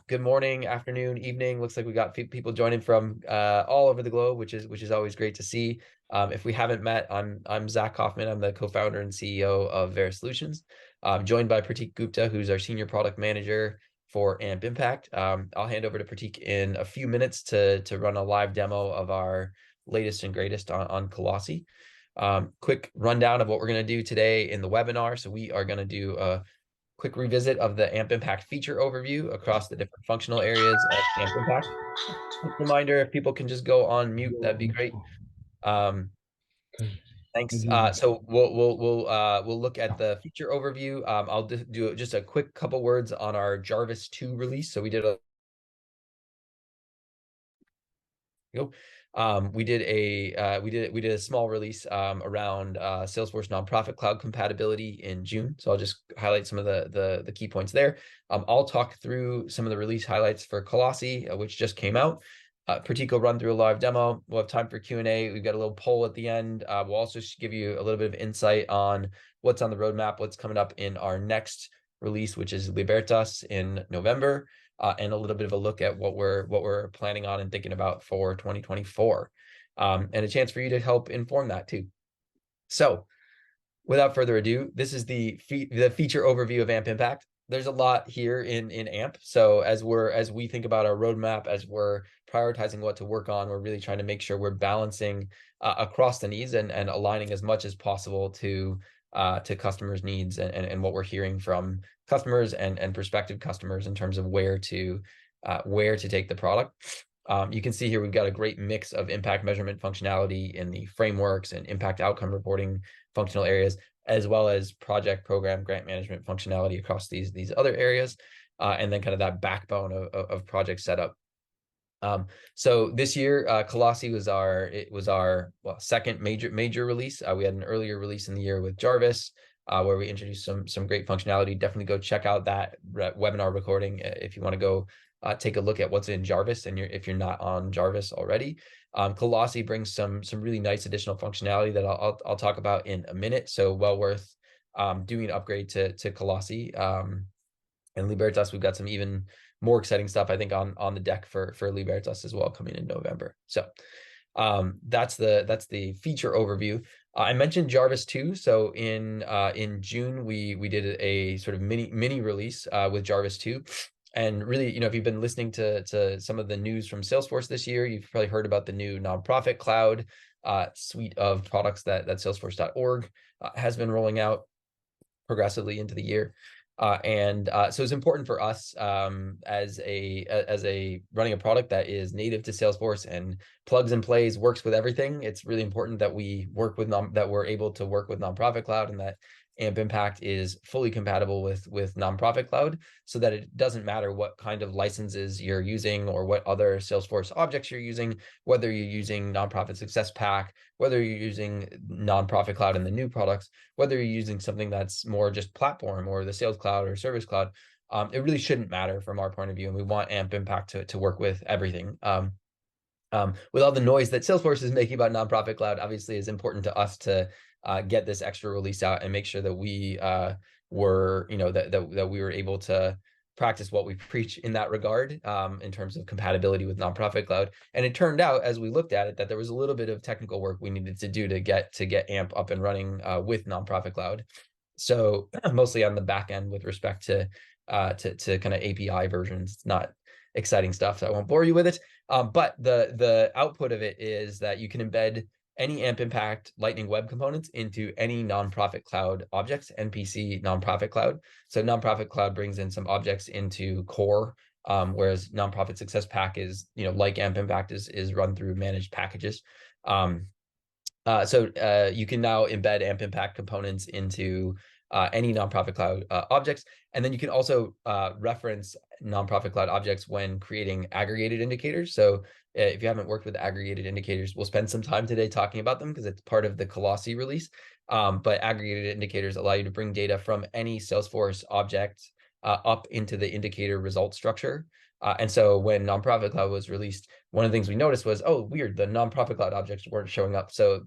Good morning, afternoon, evening. Looks like we got people joining from all over the globe, which is always great to see. If we haven't met, I'm Zach Kaufman. I'm the co-founder and CEO of Vera Solutions. I'm joined by Prateek Gupta, who's our senior product manager for AMP Impact. I'll hand over to Prateek in a few minutes to run a live demo of our latest and greatest on Kalausi. Quick rundown of what we're going to do today in the webinar. So we are going to do a quick revisit of the AMP Impact feature overview across the different functional areas of AMP Impact. Quick reminder, if people can just go on mute, that'd be great. Thanks. So we'll look at the feature overview. I'll do just a quick couple words on our Jarvis 2 release. So we did we did a small release around Salesforce Nonprofit Cloud compatibility in June. So I'll just highlight some of the key points there. I'll talk through some of the release highlights for Kalausi, which just came out. Prateek will run through a live demo. We'll have time for Q&A. We've got a little poll at the end. We'll also give you a little bit of insight on what's on the roadmap, what's coming up in our next release, which is Libertas in November. And a little bit of a look at what we're planning on and thinking about for 2024, and a chance for you to help inform that too. So, without further ado, this is the feature overview of AMP Impact. There's a lot here in AMP. So as we think about our roadmap, as we're prioritizing what to work on, we're really trying to make sure we're balancing across the needs and aligning as much as possible to customers' needs and what we're hearing from customers and prospective customers in terms of where to take the product. You can see here we've got a great mix of impact measurement functionality in the frameworks and impact outcome reporting functional areas, as well as project, program, grant management functionality across these other areas, and then kind of that backbone of project setup. So this year, Kalausi was our second major release. We had an earlier release in the year with Jarvis, where we introduced some great functionality. Definitely go check out that webinar recording if you want to go take a look at what's in Jarvis, and if you're not on Jarvis already. Kalausi brings some really nice additional functionality that I'll talk about in a minute. So well worth doing an upgrade to Kalausi. And Libertas, we've got some even more exciting stuff, I think, on the deck for Libertas as well coming in November. So that's the feature overview. I mentioned Jarvis 2. So in June we did a sort of mini release with Jarvis 2. And really, if you've been listening to some of the news from Salesforce this year, you've probably heard about the new nonprofit cloud suite of products that Salesforce.org has been rolling out progressively into the year. So it's important for us as a running a product that is native to Salesforce and plugs and plays, works with everything. It's really important that we work with that we're able to work with Nonprofit Cloud, and that AMP Impact is fully compatible with Nonprofit Cloud, so that it doesn't matter what kind of licenses you're using or what other Salesforce objects you're using, whether you're using Nonprofit Success Pack, whether you're using Nonprofit Cloud and the new products, whether you're using something that's more just platform or the Sales Cloud or Service Cloud. It really shouldn't matter from our point of view, and we want AMP Impact to work with everything. With all the noise that Salesforce is making about Nonprofit Cloud, obviously is important to us to get this extra release out and make sure that we were able to practice what we preach in that regard, in terms of compatibility with Nonprofit Cloud. And it turned out, as we looked at it, that there was a little bit of technical work we needed to do to get AMP up and running with Nonprofit Cloud. So mostly on the back end with respect to kind of API versions. It's not exciting stuff, so I won't bore you with it. But the output of it is that you can embed any AMP Impact Lightning Web components into any Nonprofit Cloud objects, NPC Nonprofit Cloud. So Nonprofit Cloud brings in some objects into core, whereas Nonprofit Success Pack is, like AMP Impact is run through managed packages. So you can now embed AMP Impact components into any Nonprofit Cloud objects. And then you can also reference Nonprofit Cloud objects when creating aggregated indicators. So if you haven't worked with aggregated indicators, we'll spend some time today talking about them because it's part of the Kalausi release. But aggregated indicators allow you to bring data from any Salesforce object up into the indicator result structure. And so when Nonprofit Cloud was released, one of the things we noticed was, oh, weird, the Nonprofit Cloud objects weren't showing up. So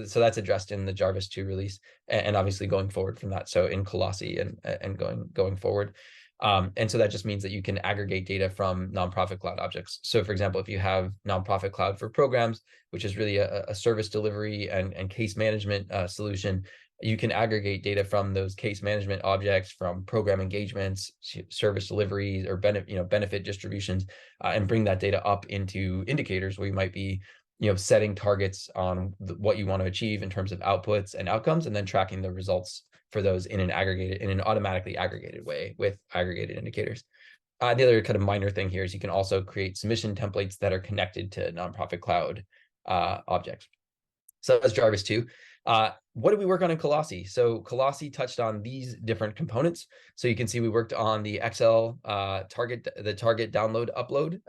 so that's addressed in the Jarvis 2 release, and obviously going forward from that. So in Kalausi and going forward. And so that just means that you can aggregate data from nonprofit cloud objects. So for example, if you have nonprofit cloud for programs, which is really a service delivery and case management solution, you can aggregate data from those case management objects, from program engagements, service deliveries, or benefit distributions, and bring that data up into indicators where you might be setting targets on what you want to achieve in terms of outputs and outcomes, and then tracking the results for those in an automatically aggregated way with aggregated indicators. The other kind of minor thing here is you can also create submission templates that are connected to nonprofit cloud objects. So that's Jarvis 2. What did we work on in Kalausi? So Kalausi touched on these different components. So you can see we worked on the Excel target download upload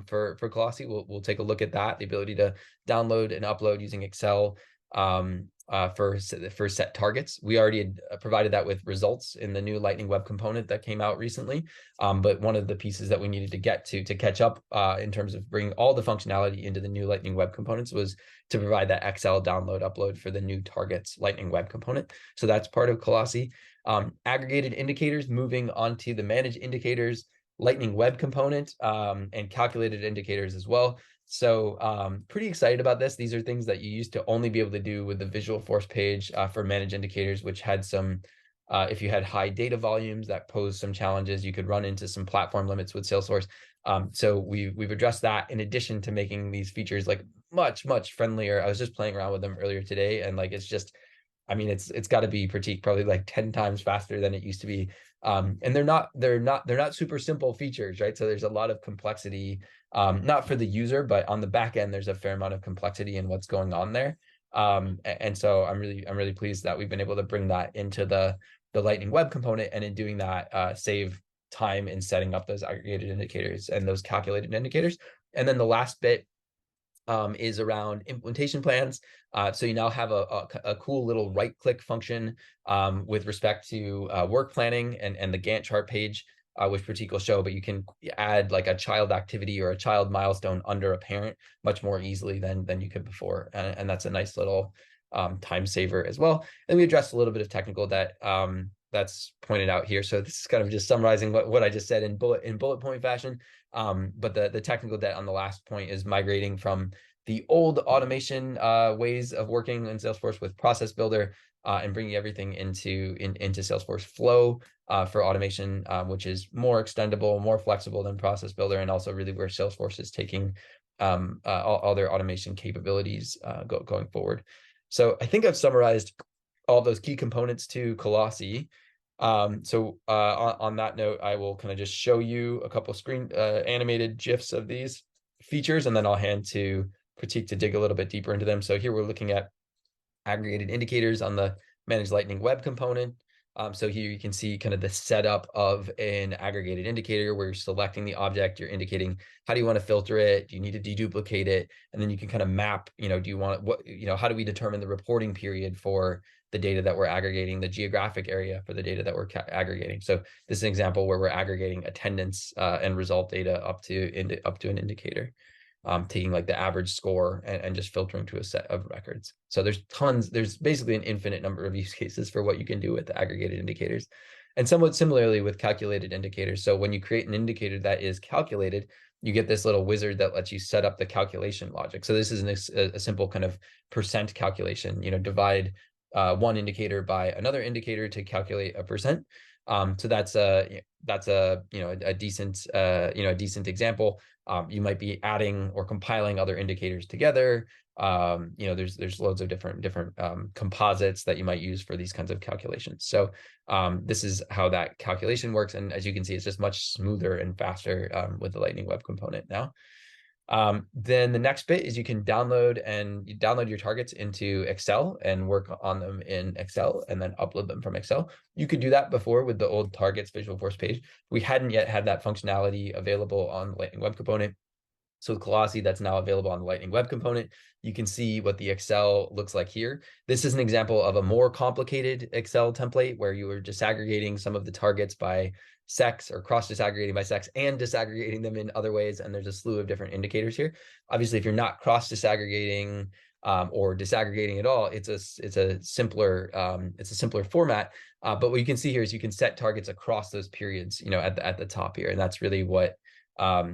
for Kalausi. We'll take a look at that, the ability to download and upload using Excel for set targets. We already had provided that with results in the new Lightning Web component that came out recently. But one of the pieces that we needed to get to catch up in terms of bringing all the functionality into the new Lightning Web components was to provide that Excel download upload for the new targets Lightning Web component. So that's part of Kalausi. Aggregated indicators, moving on to the Manage Indicators Lightning Web component, and Calculated Indicators as well. So pretty excited about this. These are things that you used to only be able to do with the Visualforce page for Manage Indicators, which had some, if you had high data volumes, that posed some challenges. You could run into some platform limits with Salesforce. So we've addressed that, in addition to making these features like much friendlier. I was just playing around with them earlier today, and like it's just, I mean, it's got to be, Prateek, probably like 10 times faster than it used to be. And they're not super simple features, right? So there's a lot of complexity, not for the user, but on the back end, there's a fair amount of complexity in what's going on there. And so I'm really pleased that we've been able to bring that into the Lightning Web component, and in doing that, save time in setting up those aggregated indicators and those calculated indicators. And then the last bit is around implementation plans. So you now have a cool little right-click function with respect to work planning and the Gantt chart page, which Prateek will show, but you can add like a child activity or a child milestone under a parent much more easily than you could before. And that's a nice little time saver as well. And we addressed a little bit of technical debt that's pointed out here. So this is kind of just summarizing what I just said in bullet point fashion. But the technical debt on the last point is migrating from the old automation ways of working in Salesforce with Process Builder and bringing everything into Salesforce Flow for automation, which is more extendable, more flexible than Process Builder, and also really where Salesforce is taking all their automation capabilities going forward. So I think I've summarized all those key components to Kalausi. So on that note, I will kind of just show you a couple of screen animated GIFs of these features, and then I'll hand to Prateek to dig a little bit deeper into them. So here we're looking at aggregated indicators on the Managed Lightning Web component. So here you can see kind of the setup of an aggregated indicator where you're selecting the object, you're indicating how do you want to filter it, do you need to deduplicate it, and then you can kind of map, do you want how do we determine the reporting period for the data that we're aggregating, the geographic area for the data that we're aggregating. So this is an example where we're aggregating attendance and result data up to an indicator. Taking like the average score and just filtering to a set of records. So there's basically an infinite number of use cases for what you can do with aggregated indicators. And somewhat similarly with calculated indicators. So when you create an indicator that is calculated, you get this little wizard that lets you set up the calculation logic. So this is a simple kind of percent calculation, divide one indicator by another indicator to calculate a percent. So that's a decent example. You might be adding or compiling other indicators together. There's loads of different composites that you might use for these kinds of calculations. So this is how that calculation works. And as you can see, it's just much smoother and faster with the Lightning Web component now. Then the next bit is you can download your targets into Excel and work on them in Excel and then upload them from Excel. You could do that before with the old targets Visualforce page. We hadn't yet had that functionality available on the Lightning Web component. So with Kalausi, that's now available on the Lightning Web component. You can see what the Excel looks like here. This is an example of a more complicated Excel template where you are disaggregating some of the targets by sex or cross disaggregating by sex and disaggregating them in other ways. And there's a slew of different indicators here. Obviously, if you're not cross disaggregating or disaggregating at all, it's a simpler format. But what you can see here is you can set targets across those periods, at the top here, and that's really what what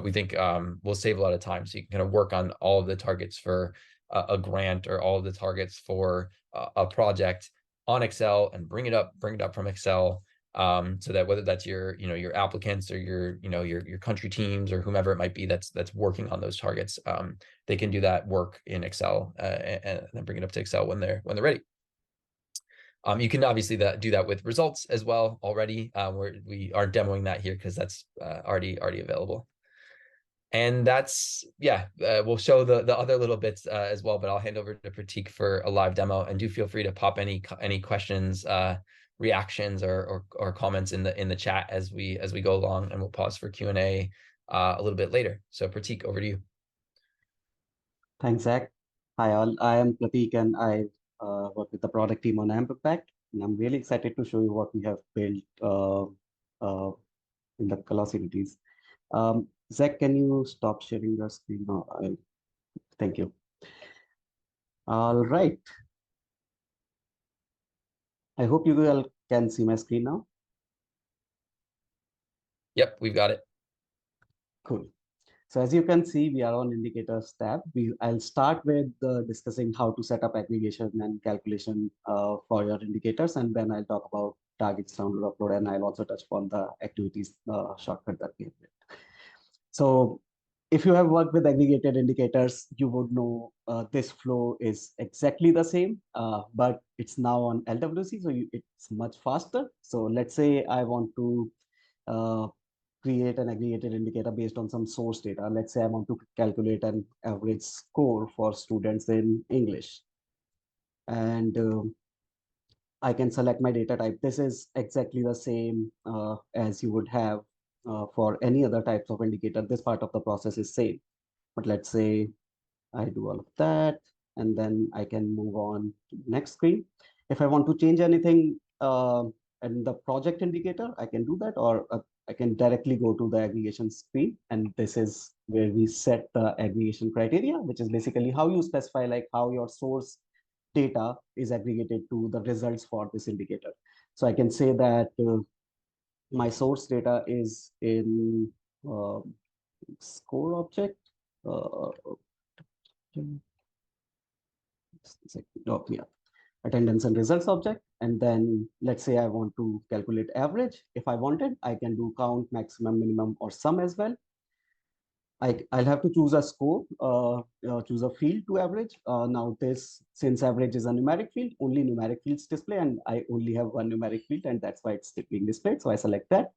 we think will save a lot of time. So you can kind of work on all of the targets for a grant or all of the targets for a project on Excel and bring it up from Excel, so that whether that's your applicants or your country teams or whomever it might be that's working on those targets, they can do that work in Excel, and then bring it up to Excel when they're ready. You can obviously do that with results as well already. We are demoing that here because that's already available. And that's, we'll show the other little bits as well, but I'll hand over to Prateek for a live demo, and do feel free to pop any questions, reactions, or comments in the chat as we go along, and we'll pause for Q&A a little bit later. So Prateek, over to you. Thanks, Zach. Hi all, I am Prateek, and I work with the product team on Impact, and I'm really excited to show you what we have built in the Kalausi release. Zach, can you stop sharing your screen now? Thank you. All right. I hope you all can see my screen now. Yep, we've got it. Cool. So as you can see, we are on Indicators tab. I'll start with discussing how to set up aggregation and calculation for your indicators, and then I'll talk about targets, download, upload, and I'll also touch upon the activities shortcut that we have built. So if you have worked with aggregated indicators, you would know this flow is exactly the same, but it's now on LWC, so it's much faster. So let's say I want to create an aggregated indicator based on some source data. Let's say I want to calculate an average score for students in English. And I can select my data type. This is exactly the same as you would have for any other types of indicator. This part of the process is same. But let's say I do all of that, and then I can move on to the next screen. If I want to change anything in the project indicator, I can do that, or I can directly go to the aggregation screen, and this is where we set the aggregation criteria, which is basically how you specify like how your source data is aggregated to the results for this indicator. So I can say that my source data is in score object. Attendance and results object, and then let's say I want to calculate average. If I wanted, I can do count, maximum, minimum, or sum as well. I'll have to choose a score, choose a field to average. Now since average is a numeric field, only numeric fields display, and I only have one numeric field, and that's why it's being displayed. So I select that.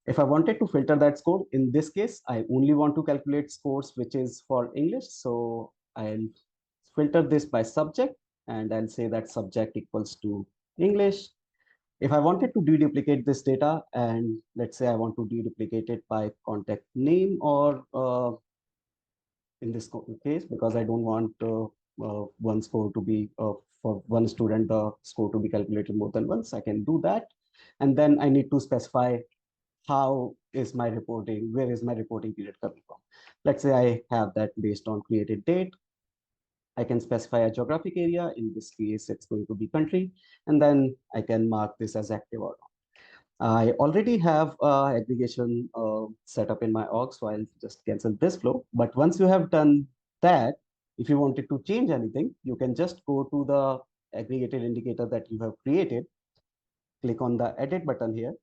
If I wanted to filter that score, in this case, I only want to calculate scores which is for English. So I'll filter this by subject, and I'll say that subject equals to English. If I wanted to deduplicate this data, and let's say I want to deduplicate it by contact name, or in this case, because I don't want one score to be, for one student, the score to be calculated more than once, I can do that. And then I need to specify how is my reporting, where is my reporting period coming from. Let's say I have that based on created date. I can specify a geographic area. In this case, it's going to be country. And then I can mark this as active or not. I already have aggregation set up in my org, so I'll just cancel this flow. But once you have done that, if you wanted to change anything, you can just go to the aggregated indicator that you have created, click on the edit button here,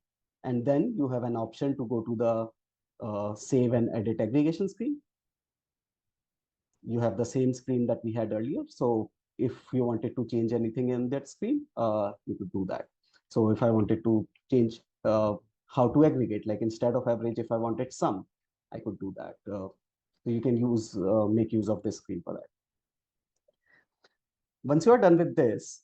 and then you have an option to go to the save and edit aggregation screen. You have the same screen that we had earlier. So if you wanted to change anything in that screen, you could do that. So if I wanted to change how to aggregate, like instead of average, if I wanted sum, I could do that. So you can make use of this screen for that. Once you are done with this,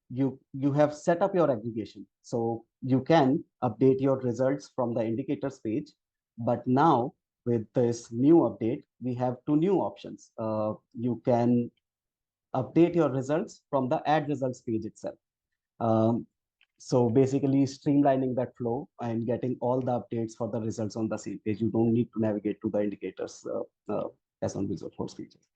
you have set up your aggregation. So you can update your results from the indicators page. But now with this new update, we have two new options. You can update your results from the Add Results page itself. So basically streamlining that flow and getting all the updates for the results on the same page. You don't need to navigate to the indicators as on Visual Force features.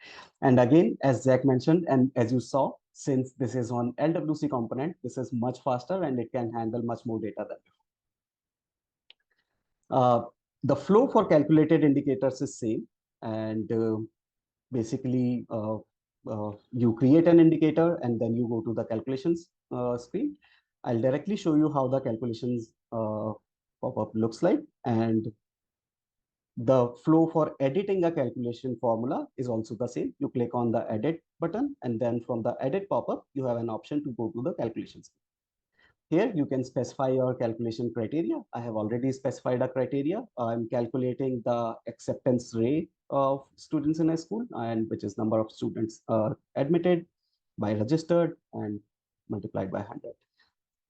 And again, as Zach mentioned, and as you saw, since this is on LWC component, this is much faster and it can handle much more data than before. The flow for calculated indicators is same, and basically you create an indicator and then you go to the calculations screen. I'll directly show you how the calculations pop-up looks like, and the flow for editing a calculation formula is also the same. You click on the edit button, and then from the edit pop-up, you have an option to go to the calculations. Here you can specify your calculation criteria. I have already specified a criteria. I'm calculating the acceptance rate of students in a school, and which is number of students admitted by registered and multiplied by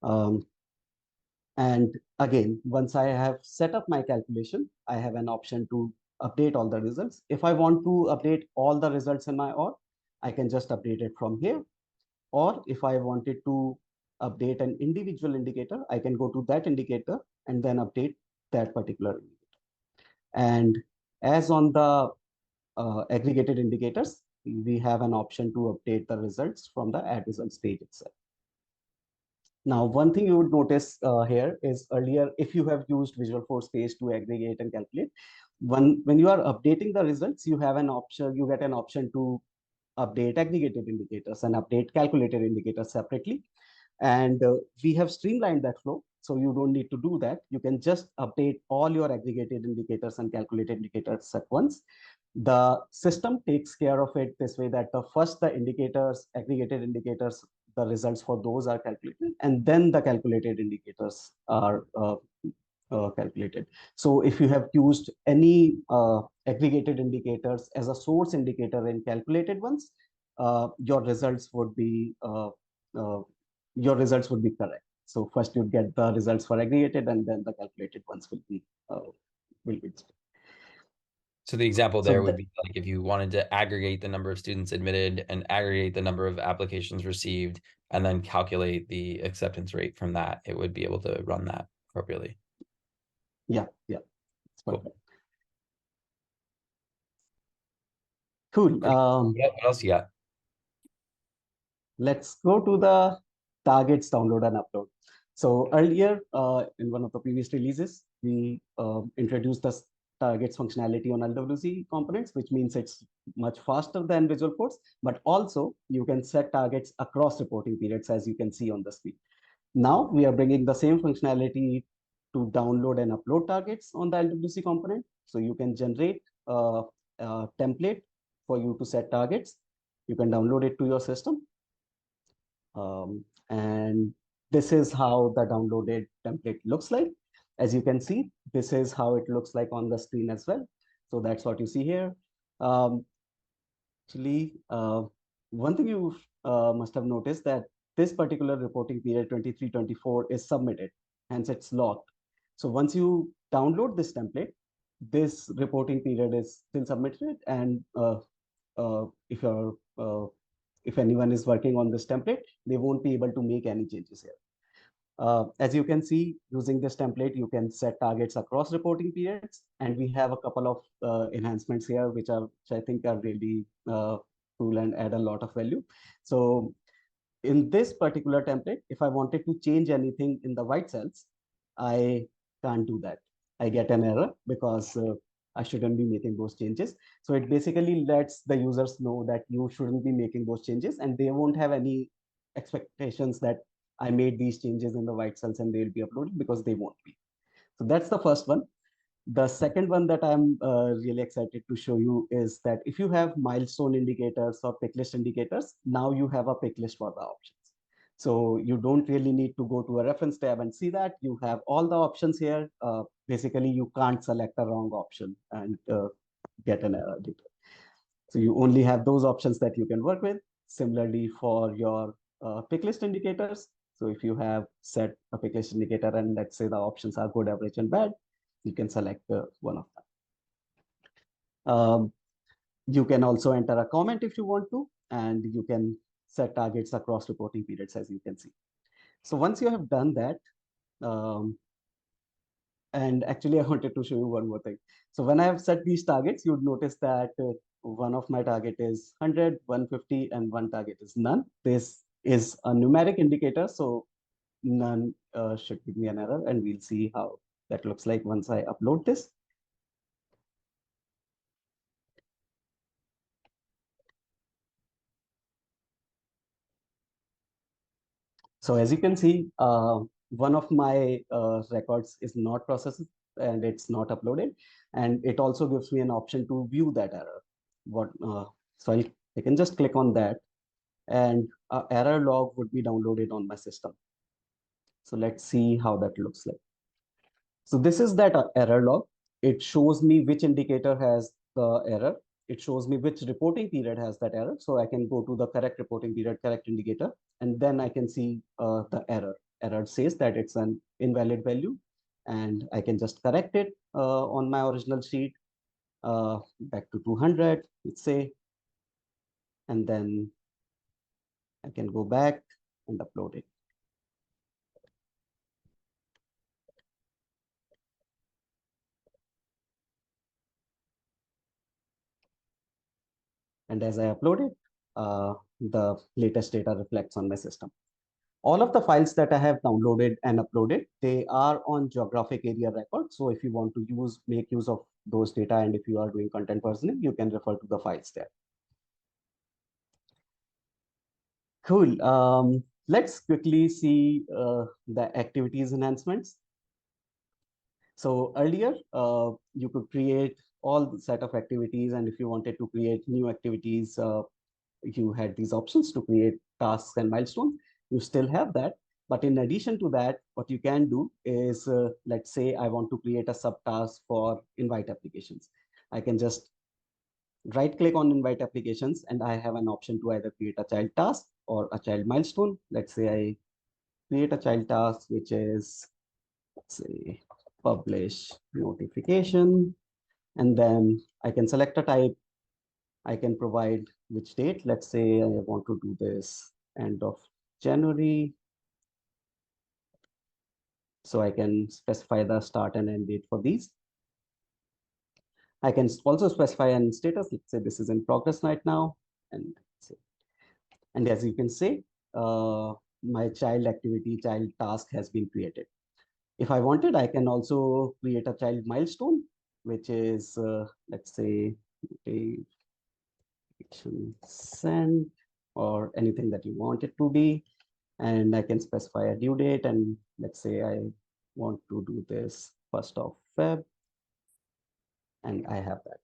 100. And again, once I have set up my calculation, I have an option to update all the results. If I want to update all the results in my org, I can just update it from here. Or if I wanted to update an individual indicator, I can go to that indicator and then update that particular indicator. And as on the aggregated indicators, we have an option to update the results from the Add Results page itself. Now, one thing you would notice here is earlier, if you have used Visual Force page to aggregate and calculate, when you are updating the results, you have an option, you get an option to update aggregated indicators and update calculated indicators separately. And we have streamlined that flow. So you don't need to do that. You can just update all your aggregated indicators and calculated indicators at once. The system takes care of it this way that the indicators, aggregated indicators, the results for those are calculated, and then the calculated indicators are calculated. So if you have used any aggregated indicators as a source indicator in calculated ones, your results would be correct. So first you'd get the results for aggregated, and then the calculated ones will be displayed. So the example there would be like if you wanted to aggregate the number of students admitted and aggregate the number of applications received, and then calculate the acceptance rate from that, it would be able to run that appropriately. Yeah. Cool. Cool. What else you got? Let's go to the targets download and upload. So earlier in one of the previous releases, we introduced the targets functionality on LWC components, which means it's much faster than Visual Force, but also you can set targets across reporting periods, as you can see on the screen. Now we are bringing the same functionality to download and upload targets on the LWC component. So you can generate a template for you to set targets. You can download it to your system. And this is how the downloaded template looks like. As you can see, this is how it looks like on the screen as well. So that's what you see here. Actually, one thing you must have noticed that this particular reporting period 23-24 is submitted, hence it's locked. So once you download this template, this reporting period is still submitted, and if anyone is working on this template, they won't be able to make any changes here. As you can see, using this template, you can set targets across reporting periods, and we have a couple of enhancements here, which I think are really cool and add a lot of value. So in this particular template, if I wanted to change anything in the white cells, I can't do that. I get an error because I shouldn't be making those changes. So it basically lets the users know that you shouldn't be making those changes, and they won't have any expectations that I made these changes in the white cells and they'll be uploaded, because they won't be. So that's the first one. The second one that I'm really excited to show you is that if you have milestone indicators or pick list indicators, now you have a pick list for the options. So you don't really need to go to a reference tab and see that. You have all the options here. Basically, you can't select a wrong option and get an error later. So you only have those options that you can work with. Similarly, for your pick list indicators, so if you have set a pick list indicator and let's say the options are good, average, and bad, you can select one of them. You can also enter a comment if you want to, and you can set targets across reporting periods, as you can see. So once you have done that, and actually I wanted to show you one more thing. So when I have set these targets, you would notice that one of my target is 100, 150, and one target is none. This is a numeric indicator, so none should give me an error, and we'll see how that looks like once I upload this. So as you can see, one of my records is not processed and it's not uploaded. And it also gives me an option to view that error. So I can just click on that, and an error log would be downloaded on my system. So let's see how that looks like. So this is that error log. It shows me which indicator has the error. It shows me which reporting period has that error. So I can go to the correct reporting period, correct indicator, and then I can see the error. Error says that it's an invalid value, and I can just correct it on my original sheet back to 200, let's say, and then I can go back and upload it. And as I upload it, the latest data reflects on my system. All of the files that I have downloaded and uploaded, they are on geographic area record. So if you want to make use of those data, and if you are doing content versioning, you can refer to the files there. Cool. Let's quickly see the activities enhancements. So earlier, you could create all the set of activities, and if you wanted to create new activities, you had these options to create tasks and milestones. You still have that. But in addition to that, what you can do is, let's say I want to create a subtask for invite applications. I can just right click on invite applications, and I have an option to either create a child task or a child milestone. Let's say I create a child task, which is, let's say, publish notification. And then I can select a type. I can provide which date. Let's say I want to do this end of January. So I can specify the start and end date for these. I can also specify an status. Let's say this is in progress right now. And as you can see, my child activity, child task has been created. If I wanted, I can also create a child milestone, which is, let's say, a send or anything that you want it to be. And I can specify a due date. And let's say I want to do this 1st of Feb. And I have that.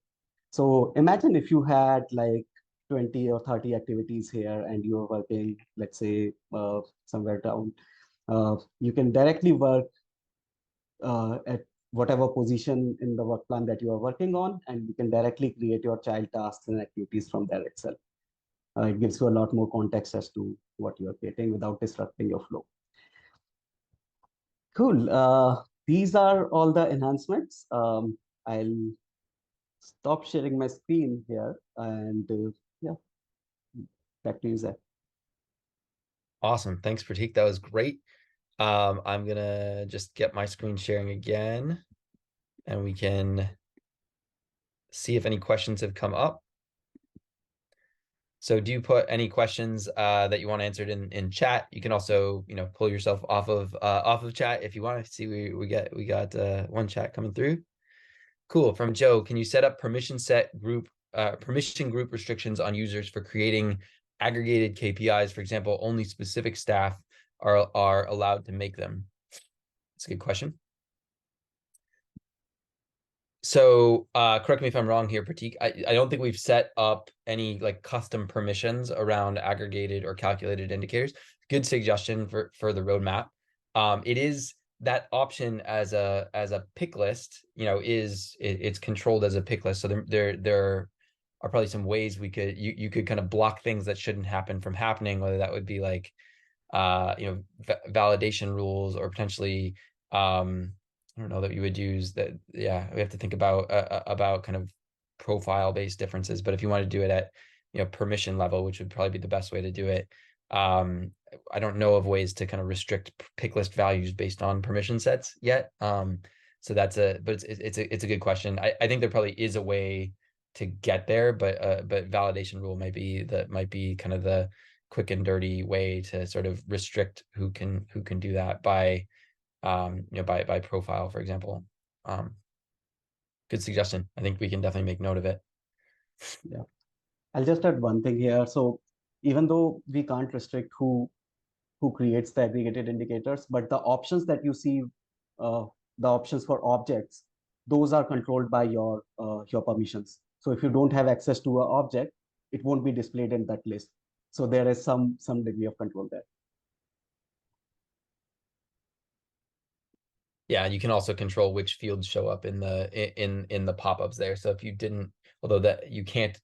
So imagine if you had like 20 or 30 activities here and you are working, let's say, somewhere down. You can directly work at whatever position in the work plan that you are working on, and you can directly create your child tasks and activities from there itself. It gives you a lot more context as to what you are creating without disrupting your flow. Cool. These are all the enhancements. I'll stop sharing my screen here, and yeah, back to you, Zach. Awesome. Thanks, Prateek. That was great. I'm gonna just get my screen sharing again, and we can see if any questions have come up. So do you put any questions that you want answered in chat? You can also, pull yourself off of chat if you want to see. We got one chat coming through. Cool. From Joe, can you set up permission group restrictions on users for creating aggregated KPIs? For example, only specific staff are allowed to make them. That's a good question. So correct me if I'm wrong here, Prateek. I don't think we've set up any like custom permissions around aggregated or calculated indicators. Good suggestion for the roadmap. It is that option as a pick list, it's controlled as a pick list. So there are probably some ways you could kind of block things that shouldn't happen from happening, whether that would be like validation rules or potentially I don't know that you would use that. Yeah, we have to think about kind of profile-based differences. But if you want to do it at permission level, which would probably be the best way to do it, I don't know of ways to kind of restrict pick list values based on permission sets yet. So but it's a good question. I think there probably is a way get there, but validation rule might be kind of the quick and dirty way to sort of restrict who can do that by by profile, for example. Good suggestion. I think we can definitely make note of it. Yeah, I'll just add one thing here. So even though we can't restrict who creates the aggregated indicators, but the options that you see, the options for objects, those are controlled by your permissions. So if you don't have access to an object, it won't be displayed in that list. So there is some degree of control there. Yeah, you can also control which fields show up in the pop-ups there. So if you didn't, although that you can't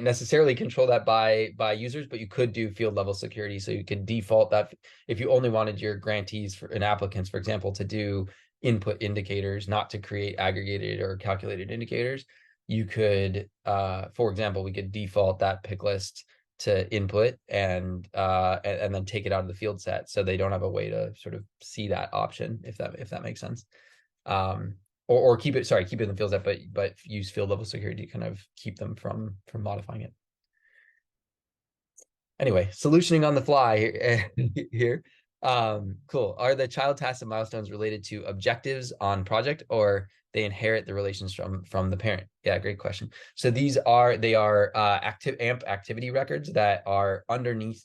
necessarily control that by users, but you could do field level security. So you could default that if you only wanted your grantees and applicants, for example, to do input indicators, not to create aggregated or calculated indicators, you could, for example, we could default that pick list to input and then take it out of the field set, so they don't have a way to sort of see that option, if that makes sense. Or keep it in the field set, but use field level security to kind of keep them from modifying it. Anyway, solutioning on the fly here. Cool. Are the child tasks and milestones related to objectives on project, or they inherit the relations from the parent? Yeah, great question. So they are AMP activity records that are underneath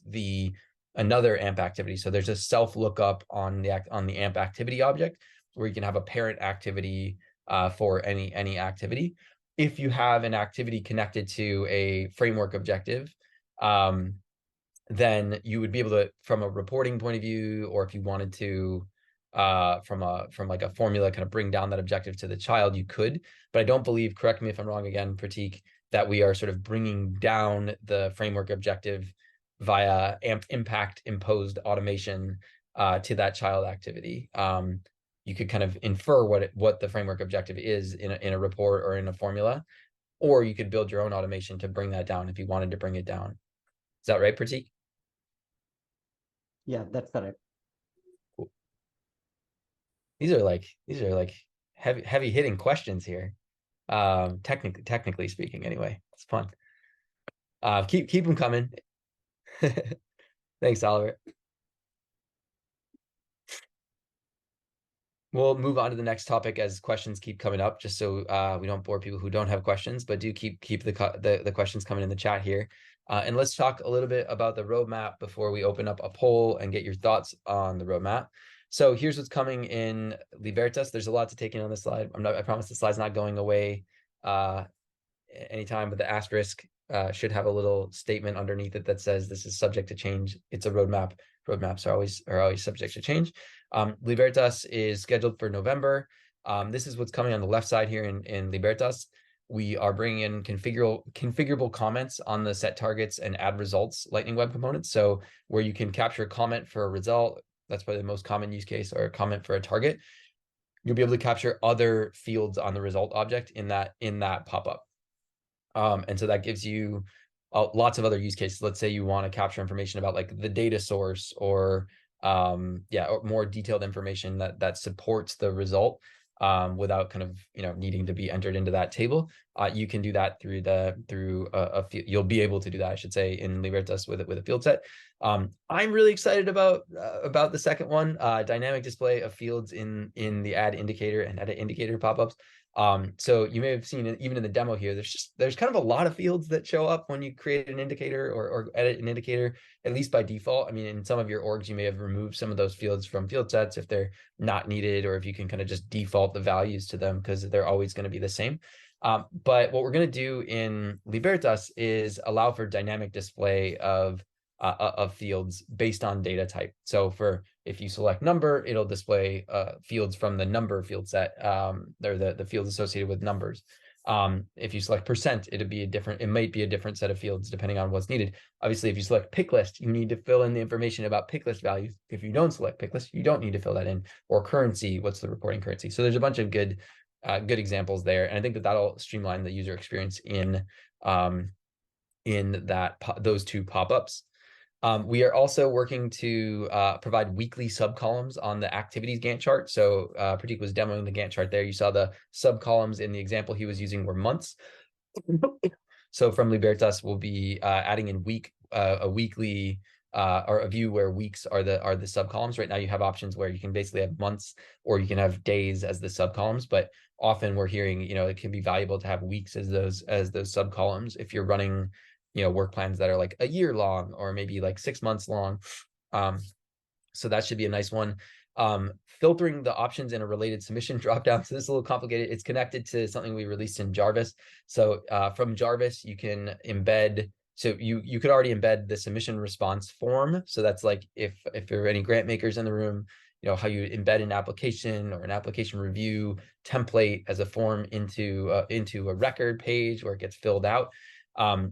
another AMP activity. So there's a self lookup on the AMP activity object where you can have a parent activity for any activity. If you have an activity connected to a framework objective, then you would be able to, from a reporting point of view, or if you wanted to, from like a formula, kind of bring down that objective to the child, you could. But I don't believe, correct me if I'm wrong again, Prateek, that we are sort of bringing down the framework objective via impact imposed automation to that child activity. You could kind of infer what the framework objective is in a report or in a formula, or you could build your own automation to bring that down if you wanted to bring it down. Is that right, Prateek? Yeah, that's correct. Cool. These are like heavy hitting questions here. Technically speaking, anyway, it's fun. Keep them coming. Thanks, Oliver. We'll move on to the next topic as questions keep coming up, just so we don't bore people who don't have questions, but do keep the questions coming in the chat here. And let's talk a little bit about the roadmap before we open up a poll and get your thoughts on the roadmap. So here's what's coming in Libertas. There's a lot to take in on this slide. I promise the slide's not going away anytime, but the asterisk should have a little statement underneath it that says this is subject to change. It's a roadmap. Roadmaps are always subject to change. Libertas is scheduled for November. This is what's coming on the left side here in Libertas. We are bringing in configurable comments on the set targets and add results Lightning Web components. So where you can capture a comment for a result, that's probably the most common use case, or a comment for a target. You'll be able to capture other fields on the result object in that pop-up. And so that gives you lots of other use cases. Let's say you want to capture information about like the data source, or or more detailed information that supports the result without kind of needing to be entered into that table. You can do that through you'll be able to do that, I should say, in Libertas with a field set. I'm really excited about the second one, dynamic display of fields in the add indicator and edit indicator pop-ups. So you may have seen it even in the demo here, there's kind of a lot of fields that show up when you create an indicator or edit an indicator, at least by default. I mean, in some of your orgs, you may have removed some of those fields from field sets if they're not needed, or if you can kind of just default the values to them because they're always going to be the same. But what we're going to do in Libertas is allow for dynamic display of fields based on data type. So if you select number, it'll display fields from the number field set. They're the fields associated with numbers. If you select percent, it might be a different set of fields depending on what's needed. Obviously, if you select pick list, you need to fill in the information about pick list values. If you don't select pick list, you don't need to fill that in. Or currency, what's the reporting currency? So there's a bunch of good examples there, and I think that'll streamline the user experience in those two pop-ups. We are also working to provide weekly subcolumns on the activities Gantt chart. So Prateek was demoing the Gantt chart there. You saw the subcolumns in the example he was using were months. So from Libertas, we'll be adding in a weekly or a view where weeks are the subcolumns. Right now, you have options where you can basically have months or you can have days as the subcolumns. But often we're hearing, it can be valuable to have weeks as those subcolumns if you're running, work plans that are like a year long or maybe like 6 months long. So that should be a nice one. Filtering the options in a related submission dropdown. So this is a little complicated. It's connected to something we released in Jarvis. So from Jarvis, you can embed. So you could already embed the submission response form. So that's like if there are any grant makers in the room, how you embed an application or an application review template as a form into a record page where it gets filled out.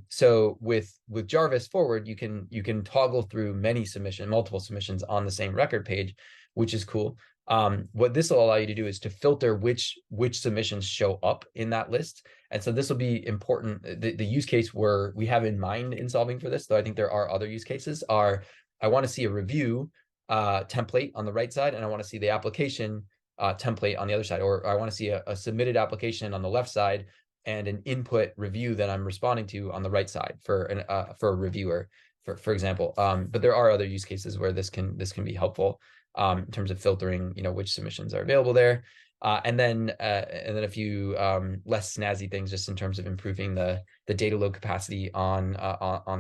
So with Jarvis forward, you can toggle through multiple submissions on the same record page, which is cool. What this will allow you to do is to filter which submissions show up in that list. And so this will be important. The use case we have in mind in solving for this, though I think there are other use cases, I want to see a review template on the right side, and I want to see the application template on the other side, or I want to see a submitted application on the left side and an input review that I'm responding to on the right side for a reviewer, for example. But there are other use cases where this can be helpful in terms of filtering, which submissions are available there. And then a few less snazzy things just in terms of improving the data load capacity on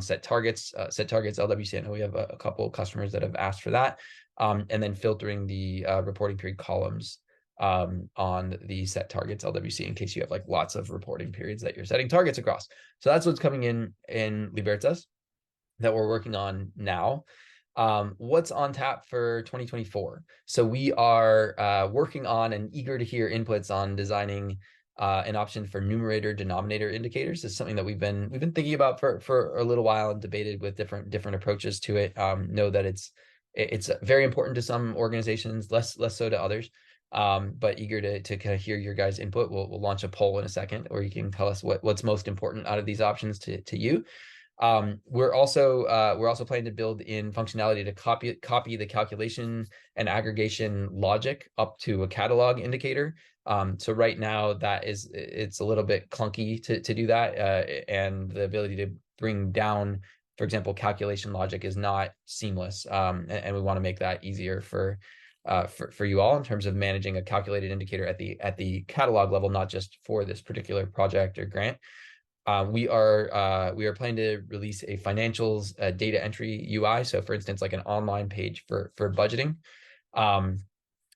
set targets LWC. I know we have a couple of customers that have asked for that. And then filtering the reporting period columns on the set targets LWC in case you have like lots of reporting periods that you're setting targets across. So that's what's coming in Libertas that we're working on now. What's on tap for 2024? So we are working on and eager to hear inputs on designing an option for numerator denominator indicators. This is something that we've been thinking about for a little while and debated with different approaches to it. Know that it's very important to some organizations, less so to others. But eager to kind of hear your guys' input. We'll launch a poll in a second, or you can tell us what's most important out of these options to you. We're also planning to build in functionality to copy the calculation and aggregation logic up to a catalog indicator. So right now it's a little bit clunky to do that, and the ability to bring down, for example, calculation logic is not seamless, and we want to make that easier for you all in terms of managing a calculated indicator at the catalog level, not just for this particular project or grant. We are planning to release a financials data entry UI. So for instance, like an online page for budgeting,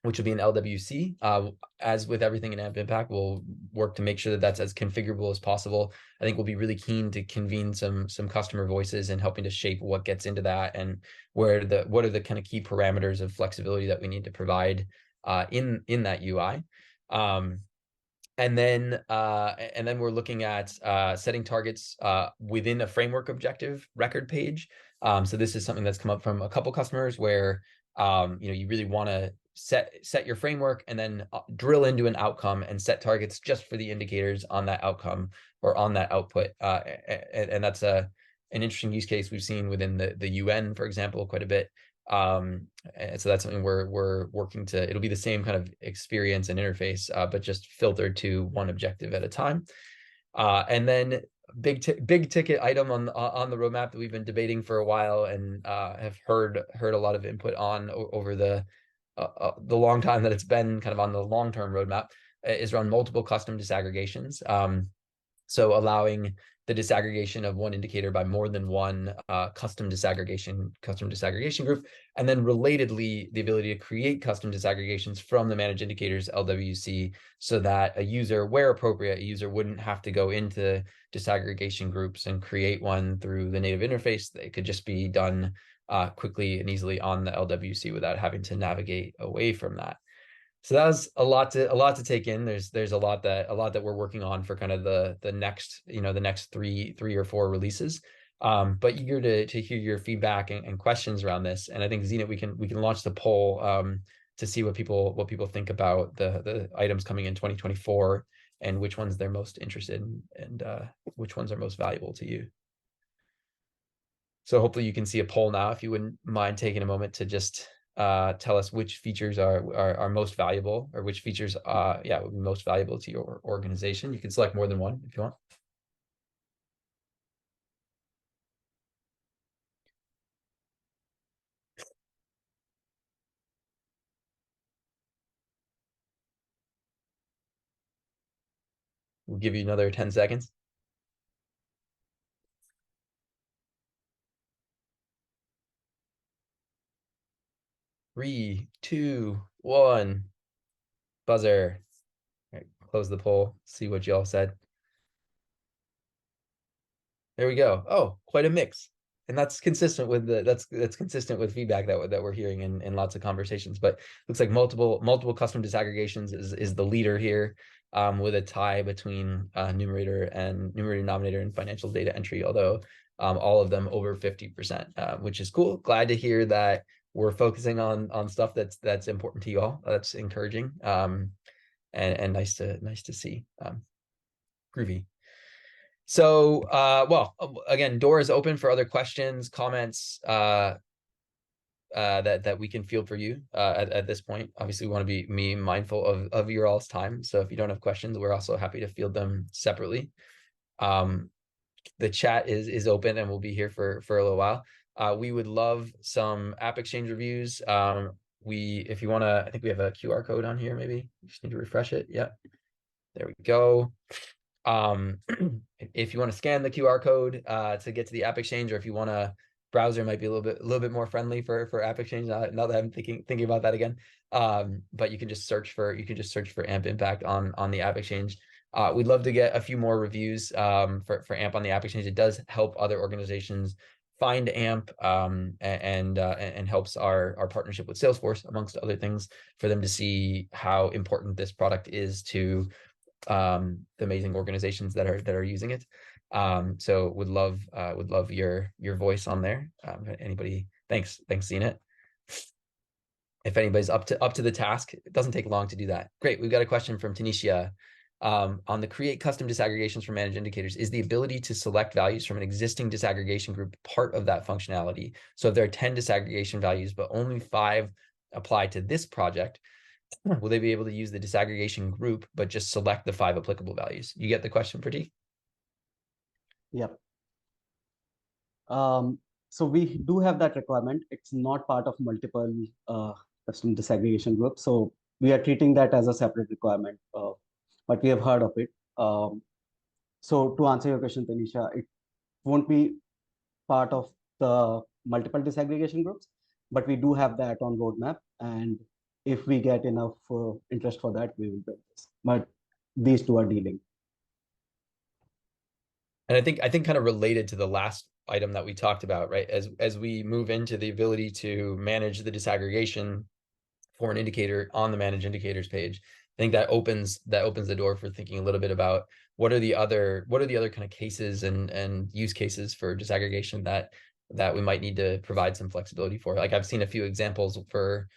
which will be an LWC. As with everything in Amp Impact, we'll work to make sure that that's as configurable as possible. I think we'll be really keen to convene some customer voices and helping to shape what gets into that and what are the kind of key parameters of flexibility that we need to provide in that UI. And then we're looking at setting targets within a framework objective record page. So this is something that's come up from a couple customers where you really want to set your framework and then drill into an outcome and set targets just for the indicators on that outcome or on that output. And that's an interesting use case we've seen within the UN, for example, quite a bit. And so that's something we're working to. It'll be the same kind of experience and interface, but just filtered to one objective at a time. And then big ticket item on the roadmap that we've been debating for a while and have heard a lot of input on over the long time that it's been kind of on the long-term roadmap is around multiple custom disaggregations. So allowing the disaggregation of one indicator by more than one custom disaggregation group, and then relatedly the ability to create custom disaggregations from the Manage Indicators LWC, so that a user, where appropriate, a user wouldn't have to go into disaggregation groups and create one through the native interface. It could just be done quickly and easily on the LWC without having to navigate away from that. So that was a lot to take in. There's a lot that we're working on for kind of the next three or four releases. But eager to hear your feedback and questions around this. And I think Zenit, we can launch the poll to see what people think about the items coming in 2024 and which ones they're most interested in and which ones are most valuable to you. So hopefully you can see a poll now. If you wouldn't mind taking a moment to just tell us which features are most valuable, or which features would be most valuable to your organization. You can select more than one if you want. We'll give you another 10 seconds. Three, two, one. Buzzer. All right, close the poll. See what you all said. There we go. Oh, quite a mix. And that's consistent with that's consistent with feedback that we're hearing in lots of conversations. But looks like multiple custom disaggregations is the leader here, with a tie between numerator denominator and financial data entry, although all of them over 50%, which is cool. Glad to hear that we're focusing on stuff that's important to you all. That's encouraging, and nice to see. Groovy. So, well, again, door is open for other questions, comments that we can field for you at this point. Obviously, we want to be mindful of your all's time. So if you don't have questions, we're also happy to field them separately. The chat is open and we'll be here for a little while. We would love some App Exchange reviews. If you want to, I think we have a QR code on here, maybe. You just need to refresh it. Yeah, there we go. If you want to scan the QR code to get to the App Exchange, or if you want a browser, might be a little bit more friendly for App Exchange. Now that I'm thinking about that again. But you can just search for AMP Impact on the App Exchange. We'd love to get a few more reviews for AMP on the App Exchange. It does help other organizations find AMP, and helps our partnership with Salesforce, amongst other things, for them to see how important this product is to the amazing organizations that are using it. So would love your voice on there. Anybody? Thanks, Zenit. If anybody's up to the task, it doesn't take long to do that. Great. We've got a question from Tanisha. On the create custom disaggregations for Manage Indicators, is the ability to select values from an existing disaggregation group part of that functionality? So if there are 10 disaggregation values, but only 5 apply to this project, will they be able to use the disaggregation group, but just select the 5 applicable values? You get the question, Prateek? Yep. So we do have that requirement. It's not part of multiple custom disaggregation groups. So we are treating that as a separate requirement, but we have heard of it. So to answer your question, Tanisha, it won't be part of the multiple disaggregation groups, but we do have that on roadmap. And if we get enough interest for that, we will build this. But these two are dealing. And I think kind of related to the last item that we talked about, right? As we move into the ability to manage the disaggregation for an indicator on the Manage Indicators page, I think that opens the door for thinking a little bit about what are the other kind of cases and use cases for disaggregation that we might need to provide some flexibility for. Like I've seen a few examples for,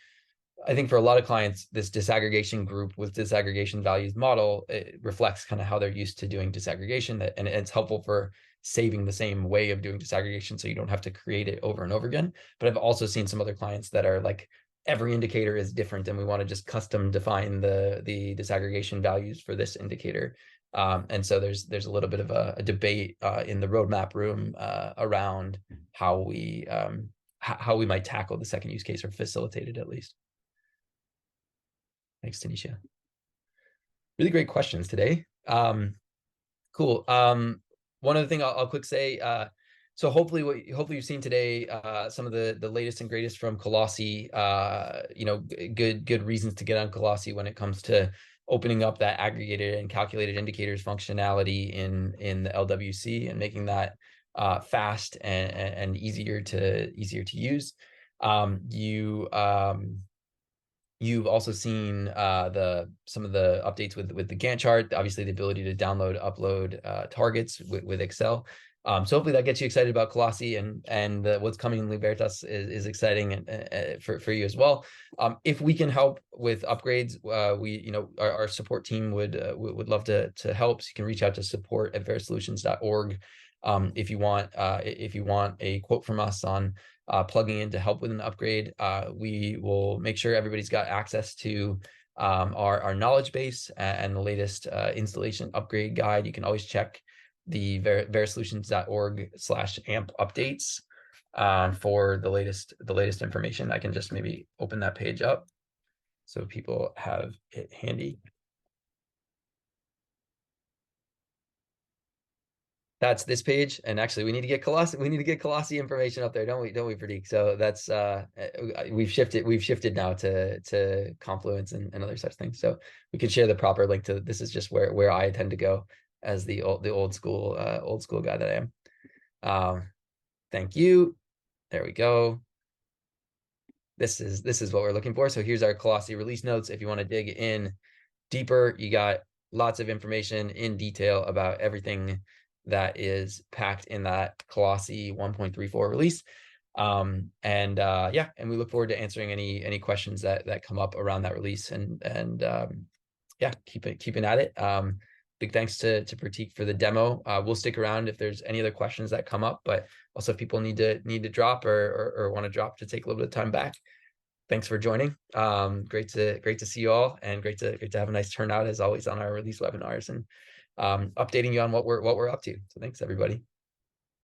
I think for a lot of clients, this disaggregation group with disaggregation values model, it reflects kind of how they're used to doing disaggregation, and it's helpful for saving the same way of doing disaggregation so you don't have to create it over and over again. But I've also seen some other clients that are like, every indicator is different and we want to just custom define the disaggregation values for this indicator. And so there's a little bit of a debate in the roadmap room around how we might tackle the second use case, or facilitate it at least. Thanks, Tanisha. Really great questions today. Cool. One other thing I'll quick say, so hopefully you've seen today some of the latest and greatest from Kalausi. Good reasons to get on Kalausi when it comes to opening up that aggregated and calculated indicators functionality in the LWC and making that fast and easier to use. You've also seen some of the updates with the Gantt chart, obviously the ability to download, upload targets with Excel. So hopefully that gets you excited about Kalausi, and what's coming in Libertas is exciting and for you as well. If we can help with upgrades, our support team would love to help. So you can reach out to support@verasolutions.org if you want a quote from us on plugging in to help with an upgrade. We will make sure everybody's got access to our knowledge base and the latest installation upgrade guide. You can always check the verasolutions.org/amp updates for the latest information. I can just maybe open that page up so people have it handy. That's this page. And actually we need to get Kalausi information up there, don't we, Prateek? So that's we've shifted now to Confluence and other such things. So we could share the proper link to this. Is just where I tend to go as the old school guy that I am. Thank you. There we go. This is what we're looking for. So here's our Kalausi release notes. If you want to dig in deeper, you got lots of information in detail about everything that is packed in that Kalausi 1.34 release. And we look forward to answering any questions that come up around that release, and keeping at it. Big thanks to Prateek for the demo. We'll stick around if there's any other questions that come up, but also if people need to drop or want to drop to take a little bit of time back. Thanks for joining. Great to see you all, and great to have a nice turnout as always on our release webinars, and updating you on what we're up to. So thanks everybody.